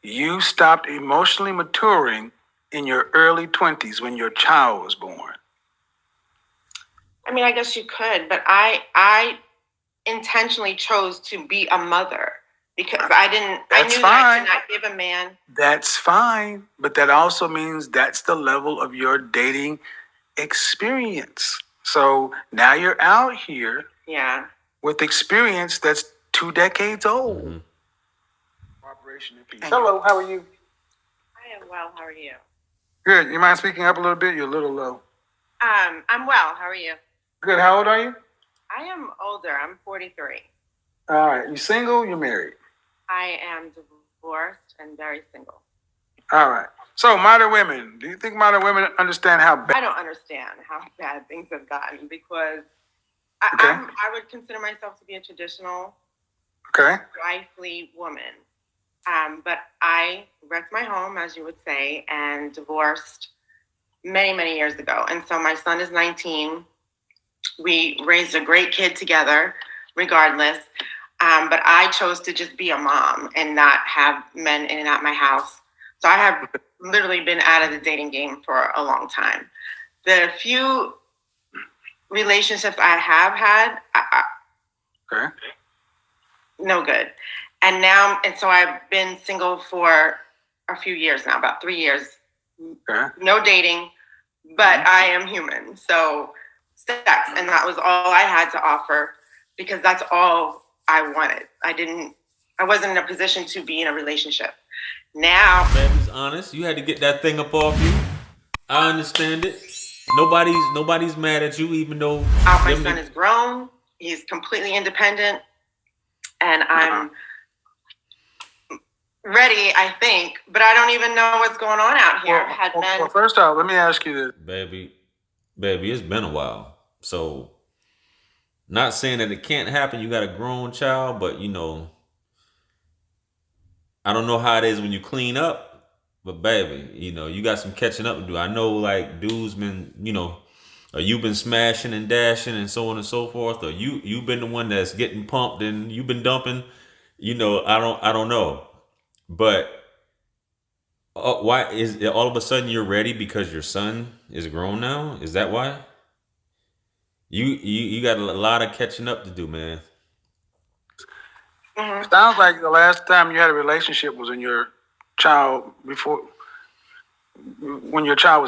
you stopped emotionally maturing in your early 20s when your child was born? I mean, I guess you could, but I intentionally chose to be a mother because I knew that I could not give a man. That's fine, but that also means that's the level of your dating experience. So now you're out here with experience that's 2 decades old. Mm-hmm. Hello, how are you? I am well. How are you? Good. You mind speaking up a little bit? You're a little low. I'm well. How are you? Good. How old are you? I am older. I'm 43. All right. You single? You married? I am divorced and very single. All right. So modern women, do you think modern women understand how bad? I don't understand how bad things have gotten because I would consider myself to be a traditional wifely woman. But I wrecked my home, as you would say, and divorced many, many years ago. And so my son is 19. We raised a great kid together, regardless. But I chose to just be a mom and not have men in and out my house. So I have literally been out of the dating game for a long time. The few relationships I have had, no good. And so I've been single for a few years now, about 3 years. No dating, but I am human. So sex, and that was all I had to offer because that's all I wanted. I wasn't in a position to be in a relationship. Now, baby's honest. You had to get that thing up off you. I understand it. Nobody's mad at you, even though my son is grown. He's completely independent, and I'm ready, I think, but I don't even know what's going on out here. Well, first off, let me ask you this. Baby, it's been a while. So, not saying that it can't happen. You got a grown child, but I don't know how it is when you clean up, but baby, you got some catching up to do. I know like dudes been, or you've been smashing and dashing and so on and so forth, or you've been the one that's getting pumped and you've been dumping, I don't know. But why is it all of a sudden you're ready because your son is grown now? Is that why? You got a lot of catching up to do, man. Mm-hmm. Sounds like the last time you had a relationship was when your child was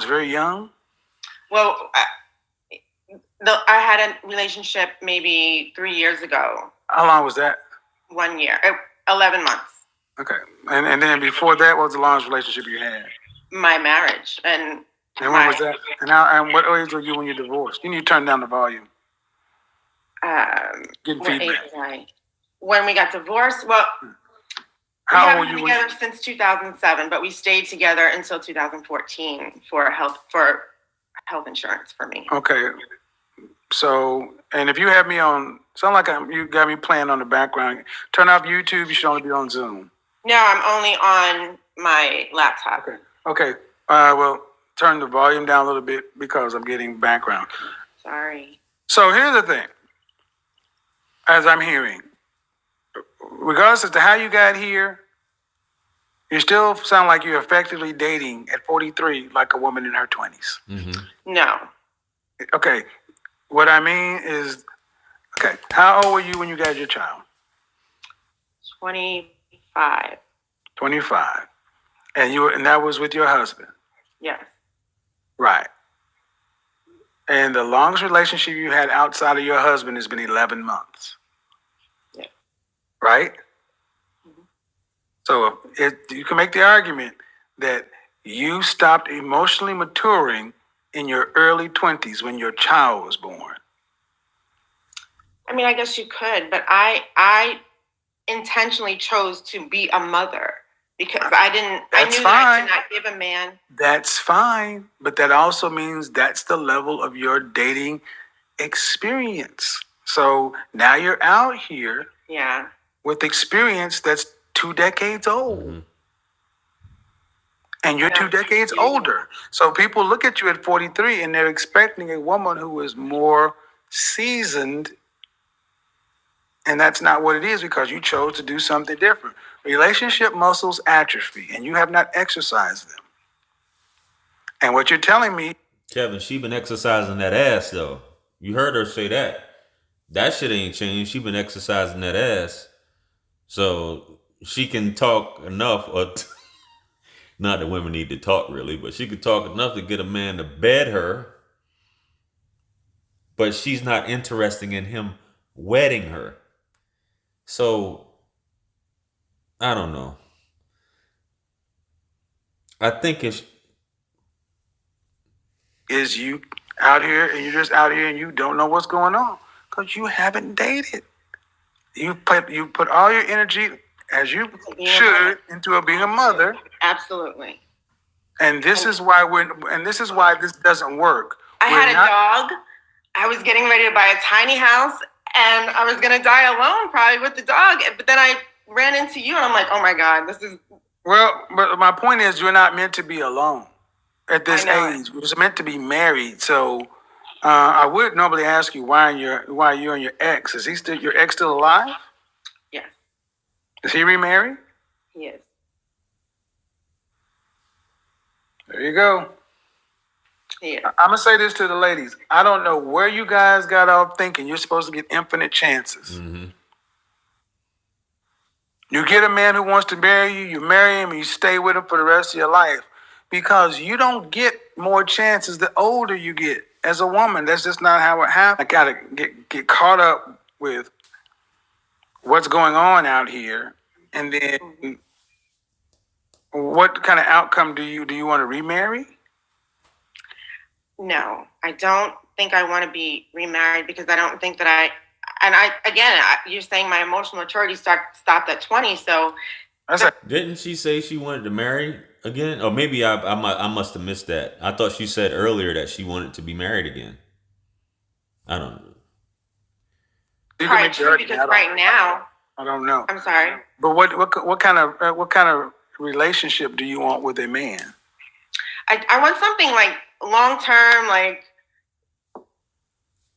very young. Well, I had a relationship maybe 3 years ago. How long was that? 1 year, 11 months. Okay, and then before that, what was the longest relationship you had? My marriage, and when was that? And what age were you when you divorced? You need to turn down the volume. Getting feedback. When we got divorced, well, how we haven't been together since 2007, but we stayed together until 2014 for health insurance for me. Okay. So, and if you have me on, sound like you got me playing on the background. Turn off YouTube. You should only be on Zoom. No, I'm only on my laptop. Okay. Well, turn the volume down a little bit because I'm getting background. Sorry. So here's the thing. As I'm hearing, regardless as to how you got here, you still sound like you're effectively dating at 43 like a woman in her 20s. Mm-hmm. No. Okay. What I mean is, how old were you when you got your child? 25. 25. And that was with your husband? Yes. Right. And the longest relationship you had outside of your husband has been 11 months. Yeah. Right? Mm-hmm. So you can make the argument that you stopped emotionally maturing in your early 20s when your child was born. I mean, I guess you could, but I intentionally chose to be a mother because I knew that I could not give a man. That's fine, but that also means that's the level of your dating experience. So now you're out here with experience that's 2 decades old. Mm-hmm. And you're 2 decades older. So people look at you at 43 and they're expecting a woman who is more seasoned. And that's not what it is because you chose to do something different. relationship muscles atrophy, and you have not exercised them. And what you're telling me, Kevin, she been exercising that ass though. You heard her say that. That shit ain't changed. She been exercising that ass, so she can talk enough. Or not that women need to talk really, but she could talk enough to get a man to bed her. But she's not interested in him wedding her. So I don't know. I think it's you out here and you're just out here and you don't know what's going on because you haven't dated. You put all your energy, as you should, into being a mother. Absolutely. And this is why this doesn't work. I had a dog. I was getting ready to buy a tiny house, and I was going to die alone probably with the dog. But then I ran into you, and I'm like, oh my God, this is... Well, but my point is you're not meant to be alone at this age. You're meant to be married. So I would normally ask you why you and your ex. Is your ex still alive? Yes. Is he remarried? He is. There you go. Yeah. I'm going to say this to the ladies. I don't know where you guys got off thinking you're supposed to get infinite chances. Mm-hmm. You get a man who wants to marry you, you marry him, and you stay with him for the rest of your life. Because you don't get more chances the older you get. As a woman, that's just not how it happens. I got to get caught up with what's going on out here. And then what kind of outcome do you want to remarry? No, I don't think I want to be remarried because I don't think that you're saying my emotional maturity stopped at 20. So didn't she say she wanted to marry again? Or maybe I must have missed that. I thought she said earlier that she wanted to be married again. I don't know. Probably true because right now I don't know. I'm sorry. But what kind of relationship do you want with a man? I want something like long-term, like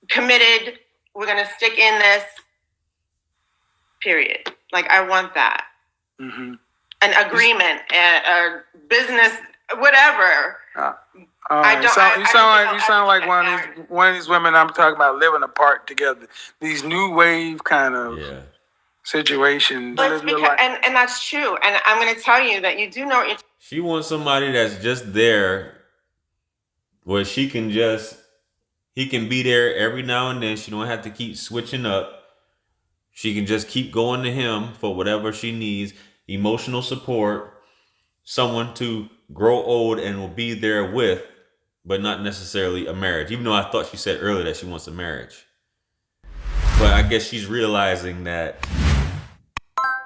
committed. We're going to stick in this, period. Like, I want that. Mm-hmm. An agreement, a business, whatever. You sound like one of these women I'm talking about living apart together. These new wave kind of situations. And that's true. And I'm going to tell you that you do know she wants somebody that's just there where he can be there every now and then. She don't have to keep switching up. She can just keep going to him for whatever she needs. Emotional support, someone to grow old and will be there with, but not necessarily a marriage. Even though I thought she said earlier that she wants a marriage. But I guess she's realizing that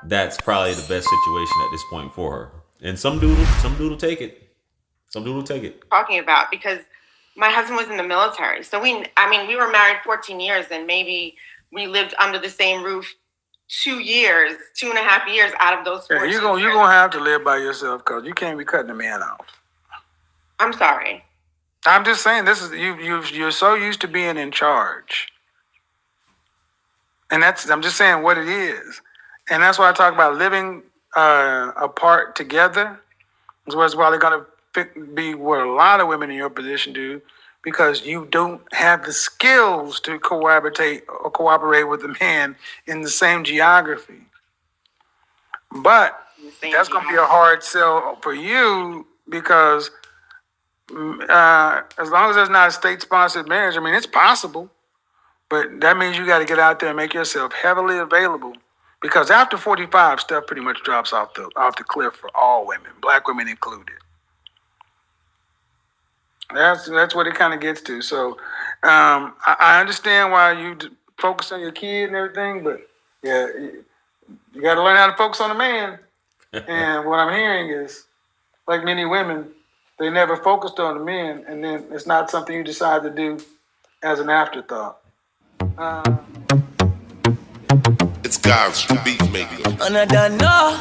that's probably the best situation at this point for her. And some dude will take it. Some dude will take it. Talking about, because my husband was in the military. So we were married 14 years, and maybe we lived under the same roof 2.5 years out of those 14 years. You're gonna have to live by yourself because you can't be cutting a man off. I'm sorry. I'm just saying you're so used to being in charge. And I'm just saying what it is. And that's why I talk about living apart together. Is what's probably going to be what a lot of women in your position do, because you don't have the skills to cooperate with a man in the same geography. But that's going to be a hard sell for you because as long as there's not a state-sponsored marriage, it's possible. But that means you got to get out there and make yourself heavily available, because after 45, stuff pretty much drops off the cliff for all women, black women included. That's what it kind of gets to. So I understand why you focus on your kid and everything, but yeah, you got to learn how to focus on a man. And what I'm hearing is, like many women, they never focused on the men, and then it's not something you decide to do as an afterthought. It's God's beat maker. And I don't know.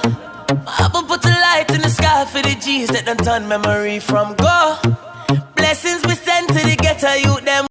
I haven't put a light in the sky for the G's that done turn memory from go. Blessings we send to the ghetto youth them.